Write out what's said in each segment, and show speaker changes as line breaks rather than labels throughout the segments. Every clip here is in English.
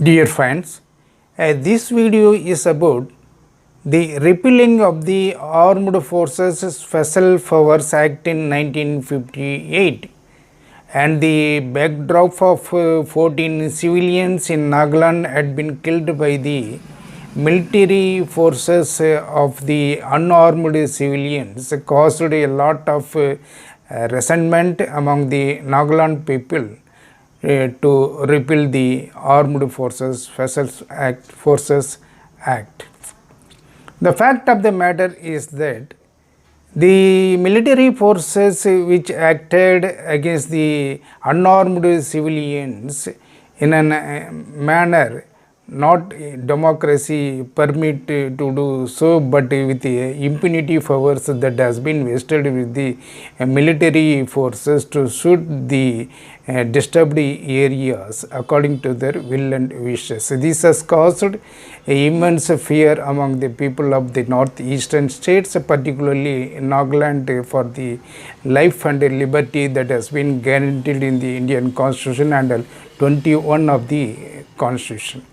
Dear friends, this video is about the repealing of the Armed Forces Special Powers Act in 1958 and the backdrop of 14 civilians in Nagaland had been killed by the military forces of the unarmed civilians caused a lot of resentment among the Nagaland people to repeal the Armed Forces Forces Act. The fact of the matter is that the military forces which acted against the unarmed civilians in a manner not democracy permit to do so, but with the impunity powers that has been vested with the military forces to shoot the disturbed areas according to their will and wishes. This has caused immense fear among the people of the northeastern states, particularly in Nagaland, for the life and liberty that has been guaranteed in the Indian Constitution and 21 of the Constitution.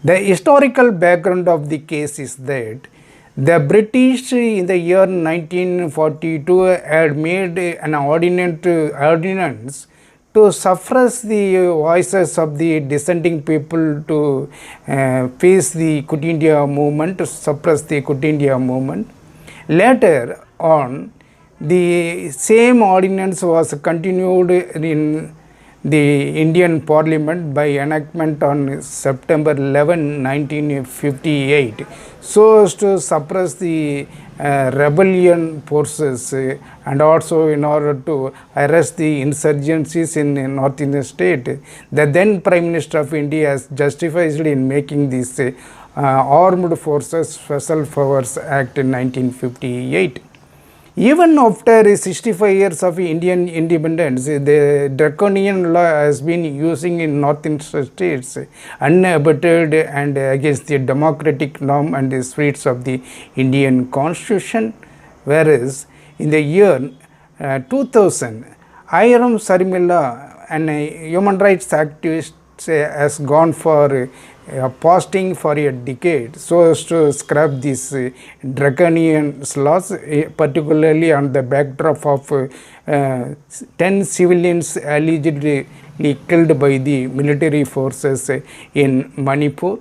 The historical background of the case is that the British in the year 1942 had made an ordinance to suppress the voices of the dissenting people to face the Quit India movement, to suppress the Quit India movement. Later on, the same ordinance was continued in the Indian Parliament by enactment on September 11, 1958, so as to suppress the rebellion forces and also in order to arrest the insurgencies in North Indian state. The then Prime Minister of India has justified in making this Armed Forces Special Powers Act in 1958. Even after 65 years of Indian independence, the draconian law has been using in northern states unabated and against the democratic norm and the spirits of the Indian Constitution. Whereas in the year 2000, Iram Sarimilla, an human rights activist, has gone for posting for a decade so as to scrap these draconian laws, particularly on the backdrop of 10 civilians allegedly killed by the military forces in Manipur,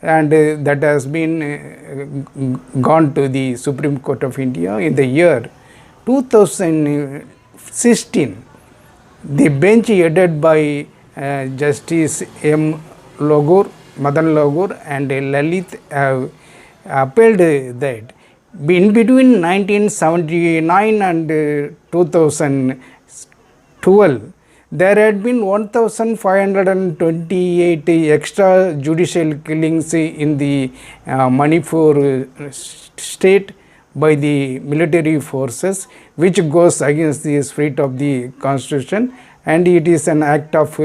and that has been gone to the Supreme Court of India. In the year 2016, the bench headed by Justice M. Madan Logur and Lalit have upheld that in between 1979 and 2012, there had been 1,528 extrajudicial killings in the Manipur state by the military forces, which goes against the spirit of the Constitution, and it is an act of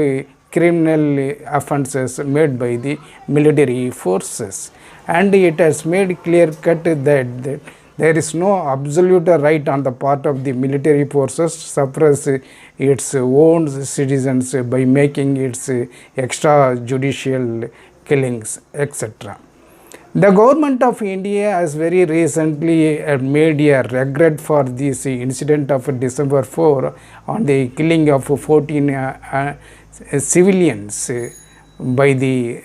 criminal offences made by the military forces. And it has made clear cut that there is no absolute right on the part of the military forces to suppress its own citizens by making its extrajudicial killings, etc. The government of India has very recently made a regret for this incident of December 4 on the killing of 14 civilians by the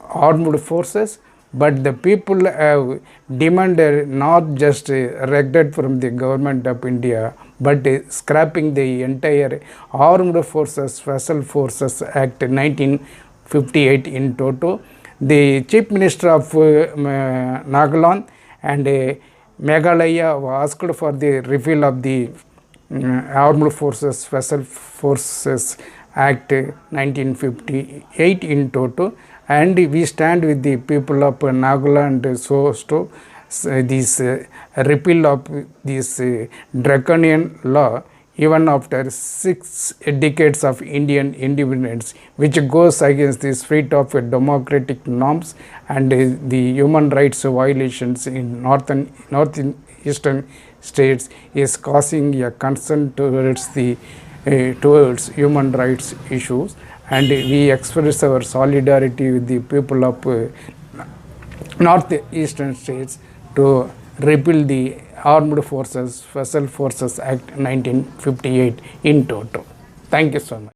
armed forces, but the people have demanded not just regret from the government of India, but scrapping the entire Armed Forces Special Forces Act 1958 in toto. The Chief Minister of Nagaland and Meghalaya asked for the repeal of the Armed Forces Special Forces Act 1958 in toto, and we stand with the people of Nagaland so as to this repeal of this draconian law even after 6 decades of Indian independence, which goes against the spirit of democratic norms and the human rights violations in northeastern states, is causing a concern towards human rights issues and we express our solidarity with the people of northeastern states to repeal the Armed Forces Special Forces Act 1958 in toto. Thank you so much.